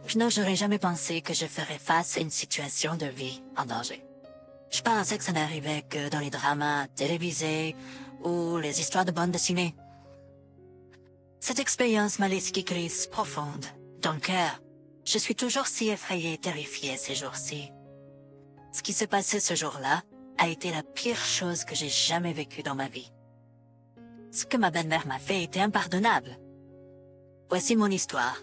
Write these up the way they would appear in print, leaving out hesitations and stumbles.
Je n'aurais jamais pensé que je ferais face à une situation de vie en danger. Je pensais que ça n'arrivait que dans les dramas télévisés ou les histoires de bande dessinée. Cette expérience m'a laissé une crise profonde dans le cœur. Je suis toujours si effrayée et terrifiée ces jours-ci. Ce qui s'est passé ce jour-là a été la pire chose que j'ai jamais vécue dans ma vie. Ce que ma belle-mère m'a fait était impardonnable. Voici mon histoire.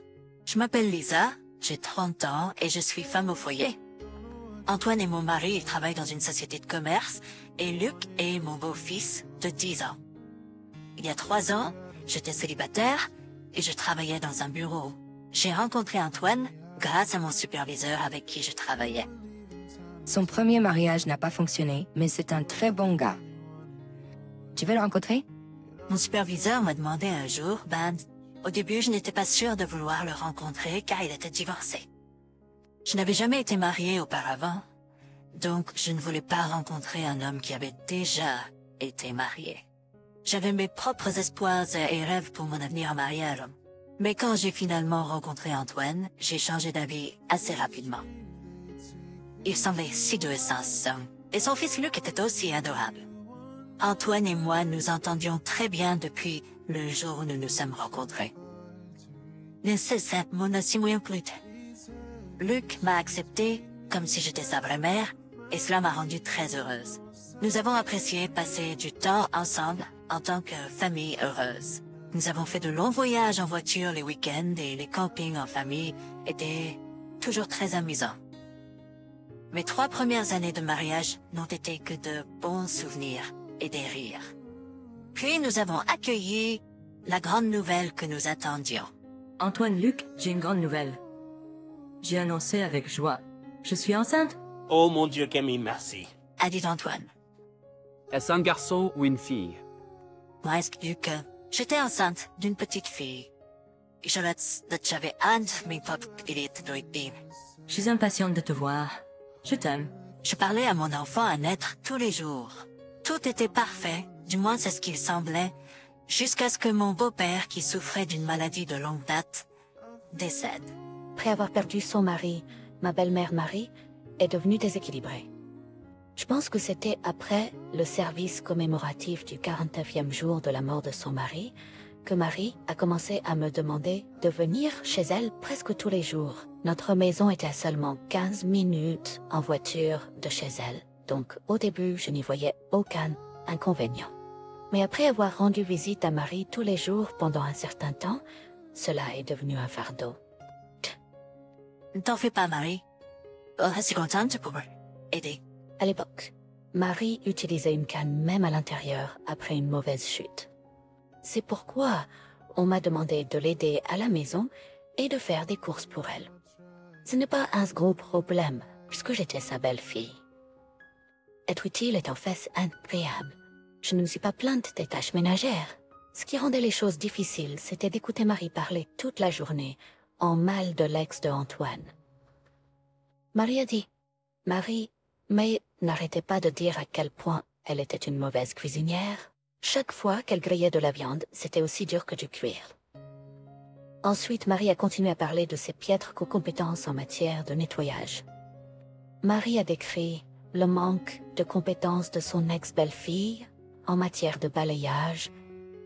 Je m'appelle Lisa, j'ai 30 ans et je suis femme au foyer. Antoine est mon mari, il travaille dans une société de commerce, et Luc est mon beau-fils de 10 ans. Il y a 3 ans, j'étais célibataire et je travaillais dans un bureau. J'ai rencontré Antoine grâce à mon superviseur avec qui je travaillais. Son premier mariage n'a pas fonctionné, mais c'est un très bon gars. Tu veux le rencontrer? Mon superviseur m'a demandé un jour, au début je n'étais pas sûre de vouloir le rencontrer car il était divorcé. Je n'avais jamais été mariée auparavant, donc je ne voulais pas rencontrer un homme qui avait déjà été marié. J'avais mes propres espoirs et rêves pour mon avenir en mariage. Mais quand j'ai finalement rencontré Antoine, j'ai changé d'avis assez rapidement. Il semblait si doux et son fils Luc était aussi adorable. Antoine et moi nous entendions très bien depuis le jour où nous nous sommes rencontrés. Luc m'a accepté comme si j'étais sa vraie mère et cela m'a rendue très heureuse. Nous avons apprécié passer du temps ensemble en tant que famille heureuse. Nous avons fait de longs voyages en voiture les week-ends et les campings en famille étaient toujours très amusants. Mes 3 premières années de mariage n'ont été que de bons souvenirs et des rires. Puis nous avons accueilli la grande nouvelle que nous attendions. Antoine, Luc, j'ai une grande nouvelle. J'ai annoncé avec joie. Je suis enceinte. Oh mon Dieu, Camille, merci. A dit Antoine. Est-ce un garçon ou une fille? Moi, Luc, j'étais enceinte d'une petite fille. J'avais hâte, mais pas Je suis impatiente de te voir. Je t'aime. Je parlais à mon enfant à naître tous les jours. Tout était parfait, du moins c'est ce qu'il semblait, jusqu'à ce que mon beau-père, qui souffrait d'une maladie de longue date, décède. Après avoir perdu son mari, ma belle-mère Marie est devenue déséquilibrée. Je pense que c'était après le service commémoratif du 49e jour de la mort de son mari que Marie a commencé à me demander de venir chez elle presque tous les jours. Notre maison était à seulement 15 minutes en voiture de chez elle, donc au début je n'y voyais aucun inconvénient. Mais après avoir rendu visite à Marie tous les jours pendant un certain temps, cela est devenu un fardeau. Ne t'en fais pas, Marie. Je suis contente pour aider. À l'époque, Marie utilisait une canne même à l'intérieur après une mauvaise chute. C'est pourquoi on m'a demandé de l'aider à la maison et de faire des courses pour elle. Ce n'est pas un gros problème, puisque j'étais sa belle-fille. Être utile est en fait agréable. Je ne me suis pas plainte des tâches ménagères. Ce qui rendait les choses difficiles, c'était d'écouter Marie parler toute la journée, en mal de l'ex de Antoine. Marie a dit, mais n'arrêtait pas de dire à quel point elle était une mauvaise cuisinière. Chaque fois qu'elle grillait de la viande, c'était aussi dur que du cuir. Ensuite, Marie a continué à parler de ses piètres compétences en matière de nettoyage. Marie a décrit le manque de compétences de son ex-belle-fille en matière de balayage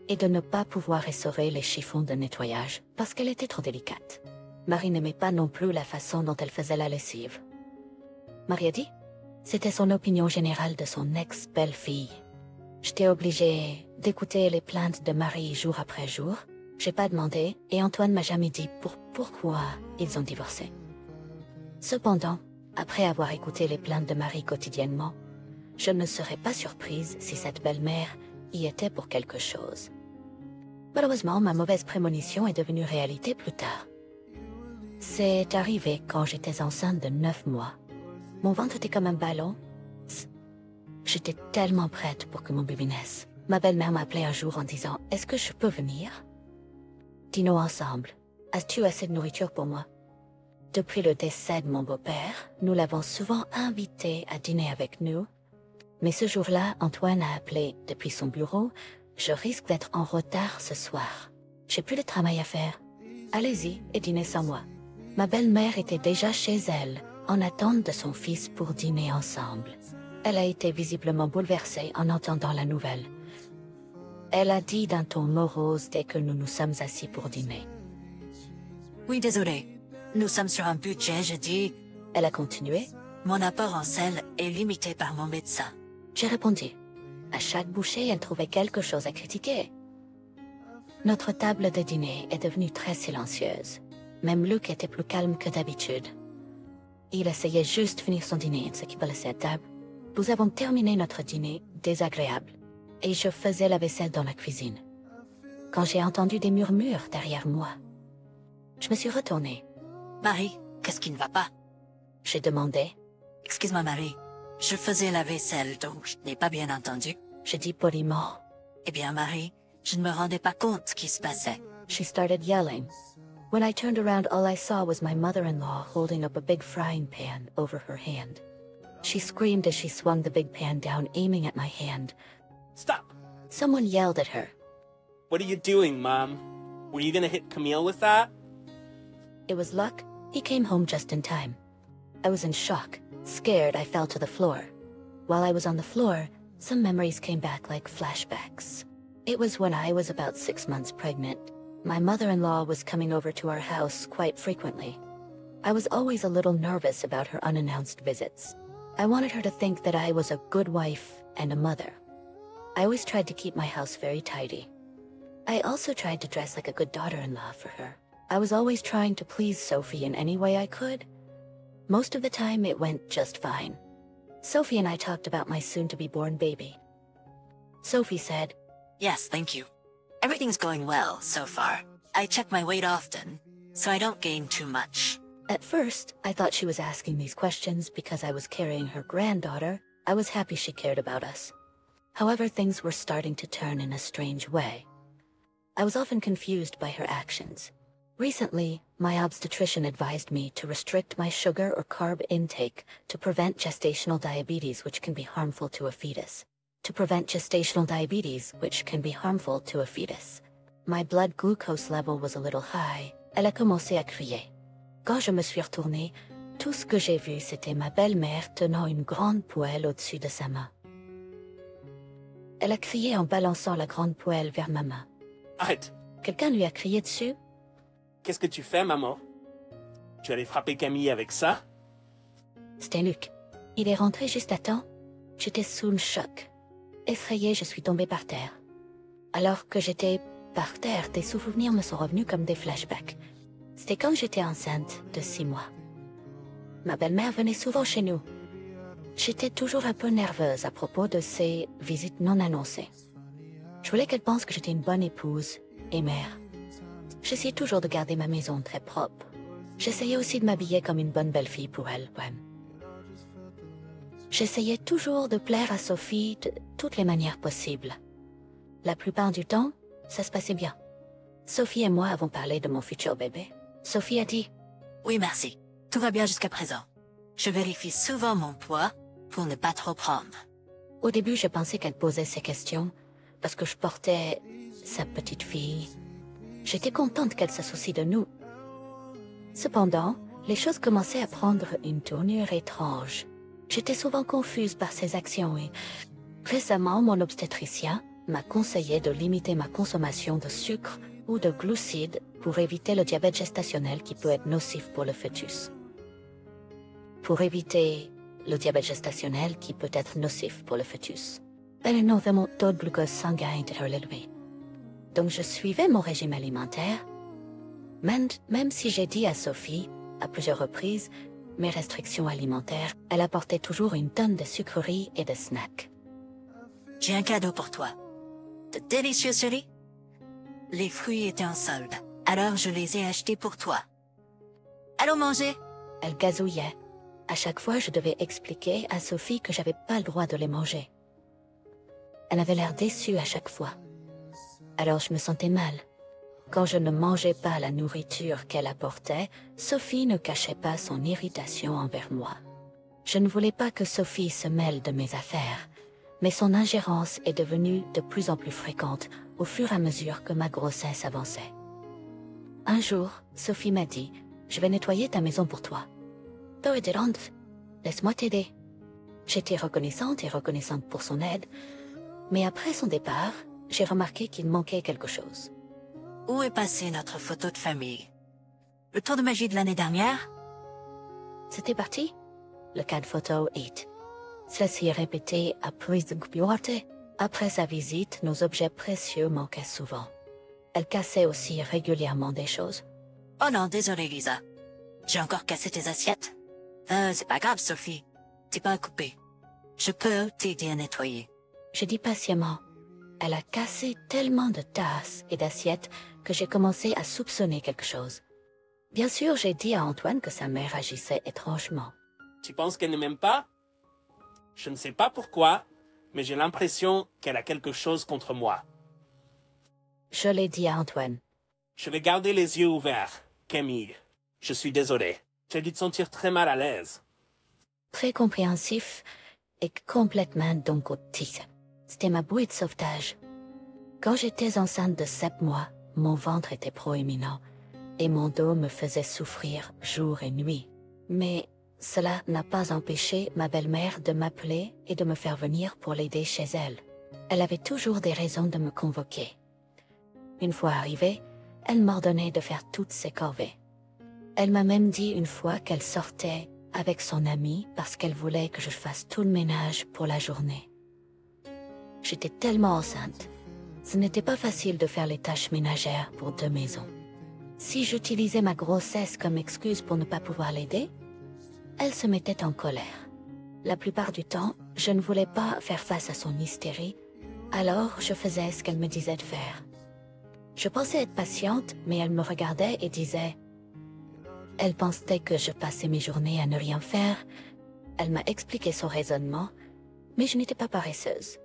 et de ne pas pouvoir essorer les chiffons de nettoyage parce qu'elle était trop délicate. Marie n'aimait pas non plus la façon dont elle faisait la lessive. Marie a dit, c'était son opinion générale de son ex-belle-fille. J'étais obligée d'écouter les plaintes de Marie jour après jour. J'ai pas demandé et Antoine m'a jamais dit pourquoi ils ont divorcé. Cependant, après avoir écouté les plaintes de Marie quotidiennement, je ne serais pas surprise si cette belle-mère y était pour quelque chose. Malheureusement, ma mauvaise prémonition est devenue réalité plus tard. C'est arrivé quand j'étais enceinte de 9 mois. Mon ventre était comme un ballon. J'étais tellement prête pour que mon bébé naisse. Ma belle-mère m'a appelé un jour en disant « Est-ce que je peux venir ?» Dînons ensemble. As-tu assez de nourriture pour moi? Depuis le décès de mon beau-père, nous l'avons souvent invité à dîner avec nous. Mais ce jour-là, Antoine a appelé depuis son bureau. Je risque d'être en retard ce soir. J'ai plus de travail à faire. Allez-y et dînez sans moi. Ma belle-mère était déjà chez elle, en attente de son fils pour dîner ensemble. Elle a été visiblement bouleversée en entendant la nouvelle. Elle a dit d'un ton morose dès que nous nous sommes assis pour dîner. Oui, désolé. Nous sommes sur un budget, je dis. Elle a continué. Mon apport en sel est limité par mon médecin. J'ai répondu. À chaque bouchée, elle trouvait quelque chose à critiquer. Notre table de dîner est devenue très silencieuse. Même Luc était plus calme que d'habitude. Il essayait juste de finir son dîner, ce qui me laissait à table. Nous avons terminé notre dîner désagréable, et je faisais la vaisselle dans la cuisine. Quand j'ai entendu des murmures derrière moi, je me suis retournée. Marie, qu'est-ce qui ne va pas? J'ai demandé. Excuse-moi, Marie. Je faisais la vaisselle, donc je n'ai pas bien entendu. Je dis poliment. Eh bien, Marie, je ne me rendais pas compte ce qui se passait. She started yelling. When I turned around, all I saw was my mother-in-law holding up a big frying pan over her hand. She screamed as she swung the big pan down, aiming at my hand. Stop! Someone yelled at her. What are you doing, Mom? Were you gonna hit Camille with that? It was luck. He came home just in time. I was in shock. Scared, I fell to the floor. While I was on the floor, some memories came back like flashbacks. It was when I was about 6 months pregnant. My mother-in-law was coming over to our house quite frequently. I was always a little nervous about her unannounced visits. I wanted her to think that I was a good wife and a mother. I always tried to keep my house very tidy. I also tried to dress like a good daughter-in-law for her. I was always trying to please Sophie in any way I could. Most of the time, it went just fine. Sophie and I talked about my soon-to-be-born baby. Sophie said, Yes, thank you. Everything's going well so far. I check my weight often, so I don't gain too much. At first, I thought she was asking these questions because I was carrying her granddaughter. I was happy she cared about us. However, things were starting to turn in a strange way. I was often confused by her actions. Recently, my obstetrician advised me to restrict my sugar or carb intake to prevent gestational diabetes, which can be harmful to a fetus. My blood glucose level was a little high. Elle a commencé à crier. Quand je me suis retournée, tout ce que j'ai vu, c'était ma belle-mère tenant une grande poêle au-dessus de sa main. Elle a crié en balançant la grande poêle vers ma main. Arrête! Quelqu'un lui a crié dessus? Qu'est-ce que tu fais, maman? Tu allais frapper Camille avec ça? C'était Luc. Il est rentré juste à temps. J'étais sous le choc. Effrayée, je suis tombée par terre. Alors que j'étais par terre, des souvenirs me sont revenus comme des flashbacks. C'était quand j'étais enceinte de 6 mois. Ma belle-mère venait souvent chez nous. J'étais toujours un peu nerveuse à propos de ces visites non annoncées. Je voulais qu'elle pense que j'étais une bonne épouse et mère. J'essayais toujours de garder ma maison très propre. J'essayais aussi de m'habiller comme une bonne belle-fille pour elle, ouais. J'essayais toujours de plaire à Sophie de toutes les manières possibles. La plupart du temps, ça se passait bien. Sophie et moi avons parlé de mon futur bébé. Sophie a dit « Oui, merci. Tout va bien jusqu'à présent. Je vérifie souvent mon poids pour ne pas trop prendre. » Au début, je pensais qu'elle posait ces questions parce que je portais sa petite fille. J'étais contente qu'elle s'associe de nous. Cependant, les choses commençaient à prendre une tournure étrange. J'étais souvent confuse par ses actions et récemment, mon obstétricien m'a conseillé de limiter ma consommation de sucre ou de glucides pour éviter le diabète gestationnel qui peut être nocif pour le fœtus. Mon taux de glucose sanguin était élevé. Donc je suivais mon régime alimentaire, même si j'ai dit à Sophie, à plusieurs reprises, mes restrictions alimentaires, elle apportait toujours une tonne de sucreries et de snacks. J'ai un cadeau pour toi. De délicieux chéris. Les fruits étaient en solde, alors je les ai achetés pour toi. Allons manger. Elle gazouillait. À chaque fois, je devais expliquer à Sophie que j'avais pas le droit de les manger. Elle avait l'air déçue à chaque fois. Alors je me sentais mal. Quand je ne mangeais pas la nourriture qu'elle apportait, Sophie ne cachait pas son irritation envers moi. Je ne voulais pas que Sophie se mêle de mes affaires, mais son ingérence est devenue de plus en plus fréquente au fur et à mesure que ma grossesse avançait. Un jour, Sophie m'a dit Je vais nettoyer ta maison pour toi. Doedirand, laisse-moi t'aider. J'étais reconnaissante et reconnaissante pour son aide, mais après son départ, j'ai remarqué qu'il manquait quelque chose. Où est passée notre photo de famille? Le tour de magie de l'année dernière? C'était parti. Le cas de photo 8. Cela s'y est répété à plusieurs reprises. Après sa visite, nos objets précieux manquaient souvent. Elle cassait aussi régulièrement des choses. Oh non, désolé Lisa. J'ai encore cassé tes assiettes. C'est pas grave, Sophie. T'es pas coupé. Je peux t'aider à nettoyer. Je dis patiemment. Elle a cassé tellement de tasses et d'assiettes que j'ai commencé à soupçonner quelque chose. Bien sûr, j'ai dit à Antoine que sa mère agissait étrangement. Tu penses qu'elle ne m'aime pas? Je ne sais pas pourquoi, mais j'ai l'impression qu'elle a quelque chose contre moi. Je l'ai dit à Antoine. Je vais garder les yeux ouverts, Camille. Je suis désolé. Tu as dû te sentir très mal à l'aise. Très compréhensif et complètement doncotique. C'était ma bouée de sauvetage. Quand j'étais enceinte de 7 mois, mon ventre était proéminent et mon dos me faisait souffrir jour et nuit. Mais cela n'a pas empêché ma belle-mère de m'appeler et de me faire venir pour l'aider chez elle. Elle avait toujours des raisons de me convoquer. Une fois arrivée, elle m'ordonnait de faire toutes ses corvées. Elle m'a même dit une fois qu'elle sortait avec son amie parce qu'elle voulait que je fasse tout le ménage pour la journée. J'étais tellement enceinte. Ce n'était pas facile de faire les tâches ménagères pour 2 maisons. Si j'utilisais ma grossesse comme excuse pour ne pas pouvoir l'aider, elle se mettait en colère. La plupart du temps, je ne voulais pas faire face à son hystérie, alors je faisais ce qu'elle me disait de faire. Je pensais être patiente, mais elle me regardait et disait... Elle pensait que je passais mes journées à ne rien faire. Elle m'a expliqué son raisonnement, mais je n'étais pas paresseuse.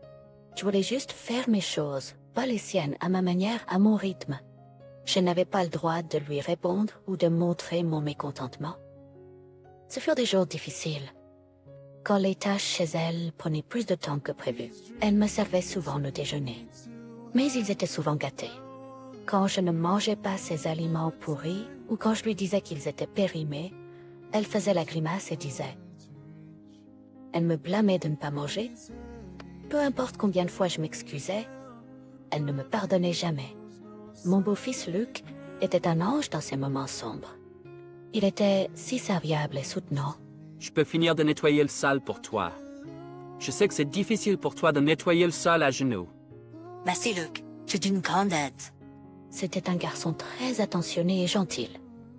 Je voulais juste faire mes choses, pas les siennes, à ma manière, à mon rythme. Je n'avais pas le droit de lui répondre ou de montrer mon mécontentement. Ce furent des jours difficiles. Quand les tâches chez elle prenaient plus de temps que prévu, elle me servait souvent le déjeuner. Mais ils étaient souvent gâtés. Quand je ne mangeais pas ces aliments pourris, ou quand je lui disais qu'ils étaient périmés, elle faisait la grimace et disait. Elle me blâmait de ne pas manger. Peu importe combien de fois je m'excusais, elle ne me pardonnait jamais. Mon beau-fils Luc était un ange dans ces moments sombres. Il était si serviable et soutenant. Je peux finir de nettoyer le sol pour toi. Je sais que c'est difficile pour toi de nettoyer le sol à genoux. Merci Luc, tu es d'une grande aide. C'était un garçon très attentionné et gentil.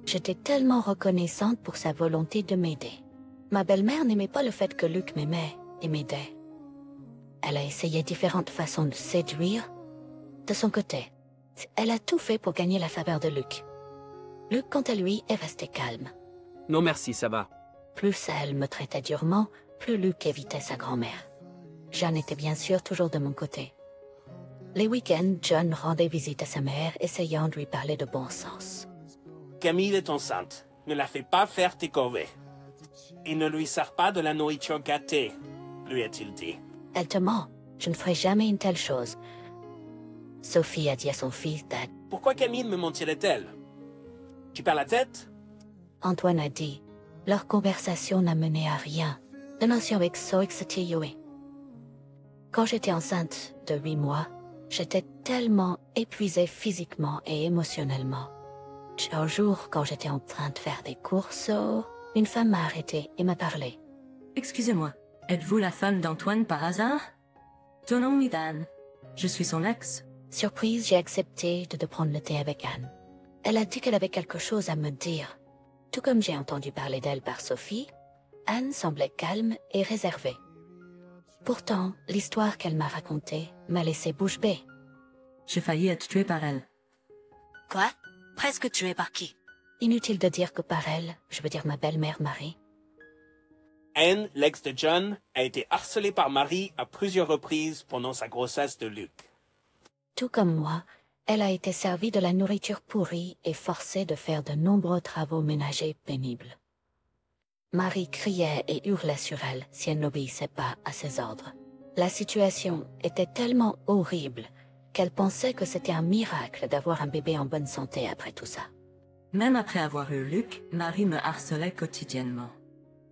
J'étais tellement reconnaissante pour sa volonté de m'aider. Ma belle-mère n'aimait pas le fait que Luc m'aimait et m'aidait. Elle a essayé différentes façons de séduire. De son côté, elle a tout fait pour gagner la faveur de Luc. Luc, quant à lui, est resté calme. Non merci, ça va. Plus elle me traitait durement, plus Luc évitait sa grand-mère. Jeanne était bien sûr toujours de mon côté. Les week-ends, John rendait visite à sa mère, essayant de lui parler de bon sens. Camille est enceinte. Ne la fais pas faire tes corvées. Et ne lui sers pas de la nourriture gâtée, lui a-t-il dit. Elle te ment. Je ne ferai jamais une telle chose. Sophie a dit à son fils Dad. Pourquoi Camille me mentirait-elle? Tu perds la tête? Antoine a dit. Leur conversation n'a mené à rien. La notion avec Soix s'était jouée. Quand j'étais enceinte de 8 mois, j'étais tellement épuisée physiquement et émotionnellement. Un jour, quand j'étais en train de faire des courses, une femme m'a arrêtée et m'a parlé. Excusez-moi, êtes-vous la femme d'Antoine par hasard? Ton nom est Anne. Je suis son ex. Surprise, j'ai accepté de prendre le thé avec Anne. Elle a dit qu'elle avait quelque chose à me dire. Tout comme j'ai entendu parler d'elle par Sophie, Anne semblait calme et réservée. Pourtant, l'histoire qu'elle m'a racontée m'a laissé bouche bée. J'ai failli être tuée par elle. Quoi? Presque tué par qui? Inutile de dire que par elle, je veux dire ma belle-mère Marie. Anne, l'ex de John, a été harcelée par Marie à plusieurs reprises pendant sa grossesse de Luc. Tout comme moi, elle a été servie de la nourriture pourrie et forcée de faire de nombreux travaux ménagers pénibles. Marie criait et hurlait sur elle si elle n'obéissait pas à ses ordres. La situation était tellement horrible qu'elle pensait que c'était un miracle d'avoir un bébé en bonne santé après tout ça. Même après avoir eu Luc, Marie me harcelait quotidiennement.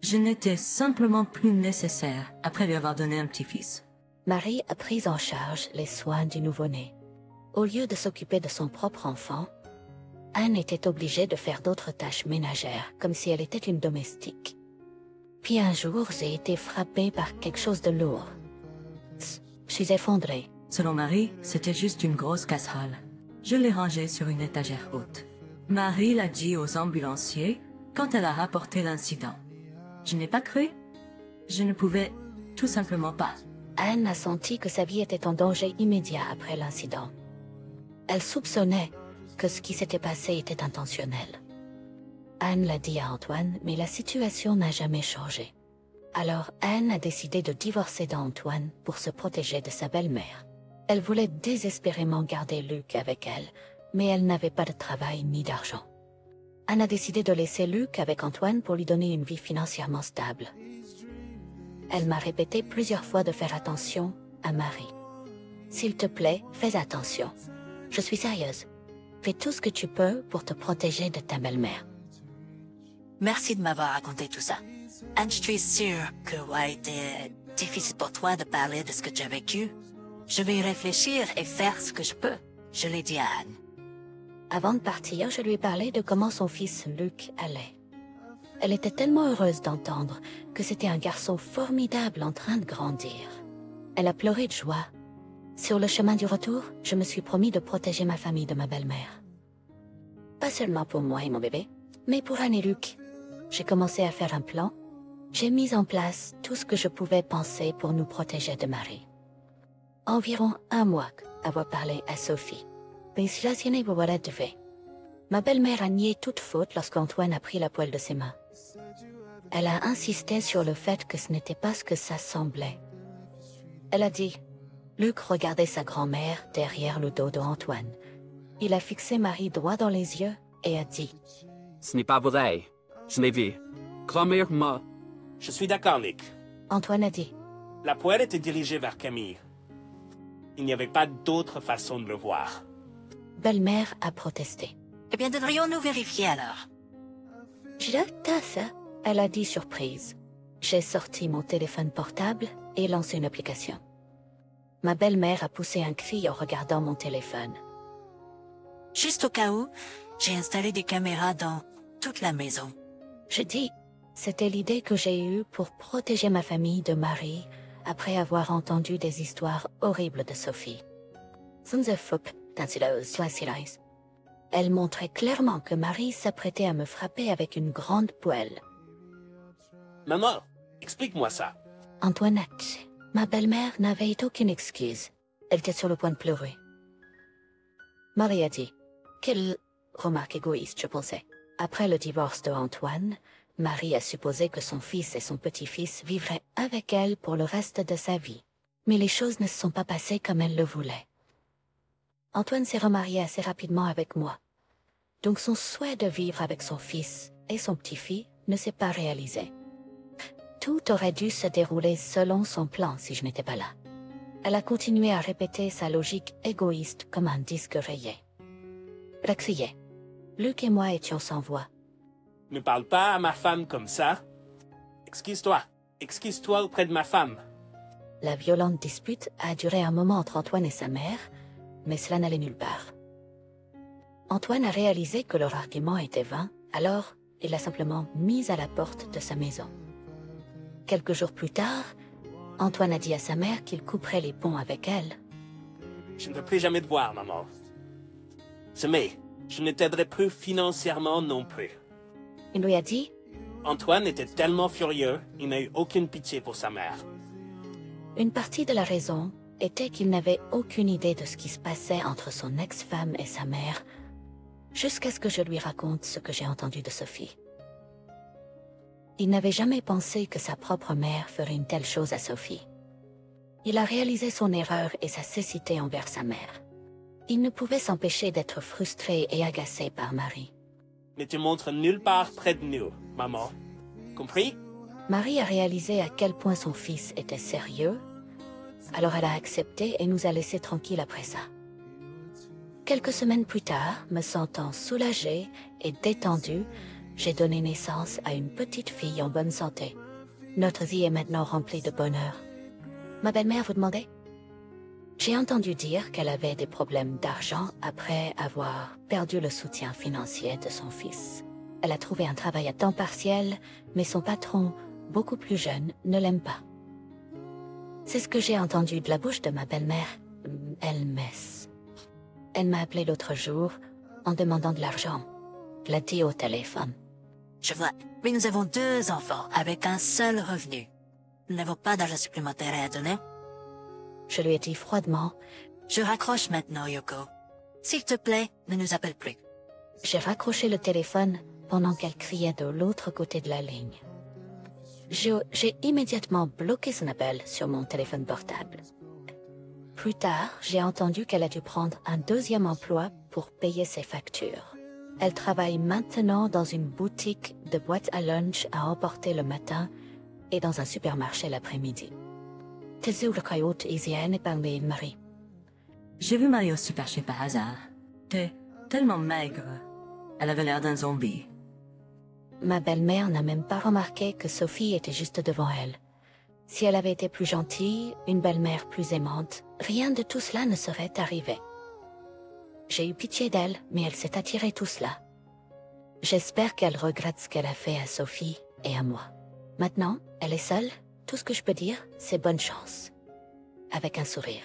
Je n'étais simplement plus nécessaire après lui avoir donné un petit-fils. Marie a pris en charge les soins du nouveau-né. Au lieu de s'occuper de son propre enfant, Anne était obligée de faire d'autres tâches ménagères, comme si elle était une domestique. Puis un jour, j'ai été frappée par quelque chose de lourd. Je suis effondrée. Selon Marie, c'était juste une grosse casserole. Je l'ai rangée sur une étagère haute. Marie l'a dit aux ambulanciers quand elle a rapporté l'incident. Je n'ai pas cru. Je ne pouvais tout simplement pas. Anne a senti que sa vie était en danger immédiat après l'incident. Elle soupçonnait que ce qui s'était passé était intentionnel. Anne l'a dit à Antoine, mais la situation n'a jamais changé. Alors Anne a décidé de divorcer d'Antoine pour se protéger de sa belle-mère. Elle voulait désespérément garder Luc avec elle, mais elle n'avait pas de travail ni d'argent. Anne a décidé de laisser Luc avec Antoine pour lui donner une vie financièrement stable. Elle m'a répété plusieurs fois de faire attention à Marie. S'il te plaît, fais attention. Je suis sérieuse. Fais tout ce que tu peux pour te protéger de ta belle-mère. Merci de m'avoir raconté tout ça. Anne, je suis sûre que ça a été difficile pour toi de parler de ce que tu as vécu. Je vais y réfléchir et faire ce que je peux. Je l'ai dit à Anne. Avant de partir, je lui ai parlé de comment son fils Luc allait. Elle était tellement heureuse d'entendre que c'était un garçon formidable en train de grandir. Elle a pleuré de joie. Sur le chemin du retour, je me suis promis de protéger ma famille de ma belle-mère. Pas seulement pour moi et mon bébé, mais pour Anne et Luc. J'ai commencé à faire un plan. J'ai mis en place tout ce que je pouvais penser pour nous protéger de Marie. Environ un mois avoir parlé à Sophie. Ma belle-mère a nié toute faute lorsqu'Antoine a pris la poêle de ses mains. Elle a insisté sur le fait que ce n'était pas ce que ça semblait. Elle a dit, Luc regardait sa grand-mère derrière le dos d'Antoine. Il a fixé Marie droit dans les yeux et a dit, Ce n'est pas vrai. Je l'ai vu. Grand-mère m'a... Je suis d'accord, Nick. Antoine a dit, La poêle était dirigée vers Camille. Il n'y avait pas d'autre façon de le voir. belle-mère a protesté. Eh bien, devrions-nous vérifier alors? Ça, elle a dit surprise. J'ai sorti mon téléphone portable et lancé une application. Ma belle-mère a poussé un cri en regardant mon téléphone. Juste au cas où, j'ai installé des caméras dans toute la maison. Je dis, c'était l'idée que j'ai eue pour protéger ma famille de Marie après avoir entendu des histoires horribles de Sophie. Elle montrait clairement que Marie s'apprêtait à me frapper avec une grande poêle. Maman, explique-moi ça. Antoinette, ma belle-mère n'avait aucune excuse. Elle était sur le point de pleurer. Marie a dit, quelle remarque égoïste, je pensais. Après le divorce de Antoine, Marie a supposé que son fils et son petit-fils vivraient avec elle pour le reste de sa vie. Mais les choses ne se sont pas passées comme elle le voulait. Antoine s'est remarié assez rapidement avec moi. Donc son souhait de vivre avec son fils et son petit-fils ne s'est pas réalisé. Tout aurait dû se dérouler selon son plan si je n'étais pas là. Elle a continué à répéter sa logique égoïste comme un disque rayé. Rexillé. Luc et moi étions sans voix. Ne parle pas à ma femme comme ça. Excuse-toi. Excuse-toi auprès de ma femme. La violente dispute a duré un moment entre Antoine et sa mère, mais cela n'allait nulle part. Antoine a réalisé que leur argument était vain, alors il l'a simplement mise à la porte de sa maison. Quelques jours plus tard, Antoine a dit à sa mère qu'il couperait les ponts avec elle. Je ne veux plus jamais te voir, maman. Mais je ne t'aiderai plus financièrement non plus. Il lui a dit, Antoine était tellement furieux, il n'a eu aucune pitié pour sa mère. une partie de la raison était qu'il n'avait aucune idée de ce qui se passait entre son ex-femme et sa mère, jusqu'à ce que je lui raconte ce que j'ai entendu de Sophie. Il n'avait jamais pensé que sa propre mère ferait une telle chose à Sophie. Il a réalisé son erreur et sa cécité envers sa mère. Il ne pouvait s'empêcher d'être frustré et agacé par Marie. Ne te montre nulle part près de nous, maman. Compris? Marie a réalisé à quel point son fils était sérieux, alors elle a accepté et nous a laissés tranquilles après ça. Quelques semaines plus tard, me sentant soulagée et détendue, j'ai donné naissance à une petite fille en bonne santé. Notre vie est maintenant remplie de bonheur. Ma belle-mère vous demandait? J'ai entendu dire qu'elle avait des problèmes d'argent après avoir perdu le soutien financier de son fils. Elle a trouvé un travail à temps partiel, mais son patron, beaucoup plus jeune, ne l'aime pas. C'est ce que j'ai entendu de la bouche de ma belle-mère, Elmès. Elle m'a appelé l'autre jour en demandant de l'argent. Je l'ai dit au téléphone. Je vois. Mais nous avons 2 enfants avec un seul revenu. Nous n'avons pas d'argent supplémentaire à donner. Je lui ai dit froidement. Je raccroche maintenant, Yoko. S'il te plaît, ne nous appelle plus. J'ai raccroché le téléphone pendant qu'elle criait de l'autre côté de la ligne. J'ai immédiatement bloqué son appel sur mon téléphone portable. Plus tard, j'ai entendu qu'elle a dû prendre un 2e emploi pour payer ses factures. Elle travaille maintenant dans une boutique de boîtes à lunch à emporter le matin et dans un supermarché l'après-midi. Marie. J'ai vu Marie au supermarché par hasard. T'es tellement maigre. Elle avait l'air d'un zombie. Ma belle-mère n'a même pas remarqué que Sophie était juste devant elle. Si elle avait été plus gentille, une belle-mère plus aimante, rien de tout cela ne serait arrivé. J'ai eu pitié d'elle, mais elle s'est attirée tout cela. J'espère qu'elle regrette ce qu'elle a fait à Sophie et à moi. Maintenant, elle est seule. Tout ce que je peux dire, c'est bonne chance. Avec un sourire.